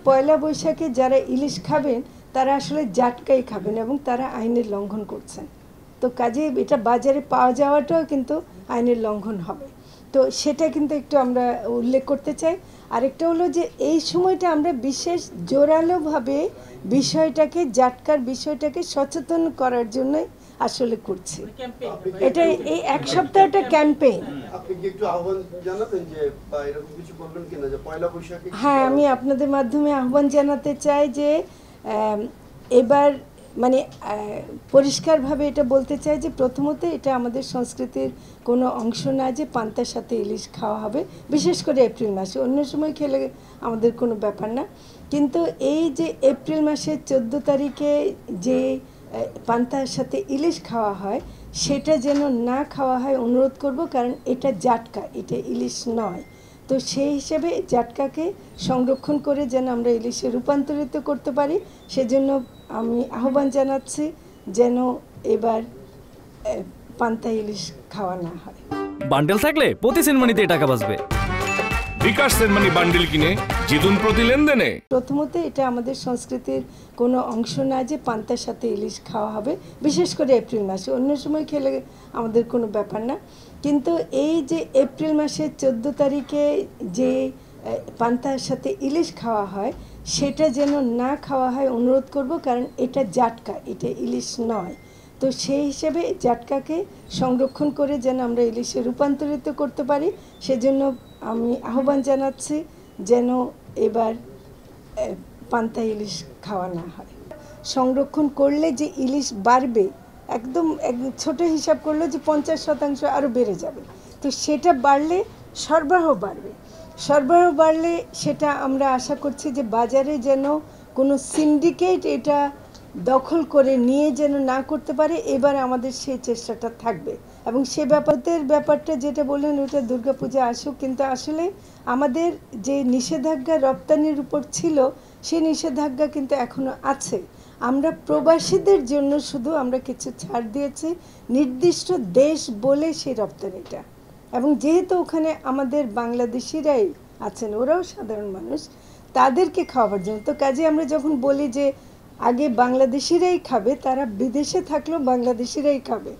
পয়লা বৈশাখে যারা ইলিশ খাবেন তারা আসলে জাটকাই খাবেন এবং তারা আইনের লঙ্ঘন করছেন। তো কাজে এটা বাজারে পাওয়া যাওয়াটাও কিন্তু আইনের লঙ্ঘন হবে। তো সেটা কিন্তু একটু আমরা উল্লেখ করতে চাই। আরেকটা হলো যে এই সময়টা আমরা বিশেষ জোরালোভাবে জাটকার বিষয়টাকে সচেতন করার জন্যই আসলে করছি। এটা এই এক সপ্তাহটা ক্যাম্পেইন। হ্যাঁ, আমি আপনাদের মাধ্যমে আহ্বান জানাতে চাই যে এবার মানে পরিষ্কারভাবে এটা বলতে চাই যে প্রথমত এটা আমাদের সংস্কৃতির কোনো অংশ না যে পান্তার সাথে ইলিশ খাওয়া হবে, বিশেষ করে এপ্রিল মাসে। অন্য সময় খেলে আমাদের কোনো ব্যাপার না, কিন্তু এই যে এপ্রিল মাসের 14 তারিখে যে পান্তার সাথে ইলিশ খাওয়া হয় সেটা যেন না খাওয়া হয় অনুরোধ করব, কারণ এটা জাটকা, এটা ইলিশ নয়। তো সেই হিসেবে জাটকাকে সংরক্ষণ করে যেন আমরা ইলিশে রূপান্তরিত করতে পারি, সেজন্য আমি আহ্বান জানাচ্ছি যেন এবার পান্তা ইলিশ খাওয়া না হয়। বান্ডেল থাকলে প্রতি সেনমানিতে টাকা বাঁচবে। বিকাশ সেনমানি বান্ডেল কিনে জিতুন প্রতি লেনদেনে। প্রথমত এটা আমাদের সংস্কৃতির কোনো অংশ না যে পান্তার সাথে ইলিশ খাওয়া হবে, বিশেষ করে এপ্রিল মাসে। অন্য সময় খেলে আমাদের কোনো ব্যাপার না, কিন্তু এই যে এপ্রিল মাসের 14 তারিখে যে পান্তার সাথে ইলিশ খাওয়া হয় সেটা যেন না খাওয়া হয় অনুরোধ করব, কারণ এটা জাটকা, এটা ইলিশ নয়। তো সেই হিসেবে জাটকাকে সংরক্ষণ করে যেন আমরা ইলিশে রূপান্তরিত করতে পারি, সেজন্য আমি আহ্বান জানাচ্ছি যেন এবার পান্তা ইলিশ খাওয়া না হয়। সংরক্ষণ করলে যে ইলিশ বাড়বে, একদম ছোট হিসাব করলে যে 50% আরও বেড়ে যাবে। তো সেটা বাড়লে সরবরাহ বাড়বে, সরবরাহ বাড়লে সেটা আমরা আশা করছি যে বাজারে যেন কোনো সিন্ডিকেট এটা দখল করে নিয়ে যেন না করতে পারে। এবার আমাদের সেই চেষ্টাটা থাকবে, এবং সে ব্যাপারটা যেটা বললেন ওটা দুর্গাপূজা আসুক, কিন্তু আসলে আমাদের যে নিষেধাজ্ঞা রপ্তানির উপর ছিল সেই নিষেধাজ্ঞা কিন্তু এখনও আছে। আমরা প্রবাসীদের জন্য শুধু আমরা কিছু ছাড় দিয়েছি, নির্দিষ্ট দেশ বলে সেই রপ্তানিটা, এবং যেহেতু ওখানে আমাদের বাংলাদেশিরাই আছেন, ওরাও সাধারণ মানুষ, তাদেরকে খাওয়াবার জন্য। তো কাজে আমরা যখন বলি যে আগে বাংলাদেশিরাই খাবে, তারা বিদেশে থাকলেও বাংলাদেশিরাই খাবে।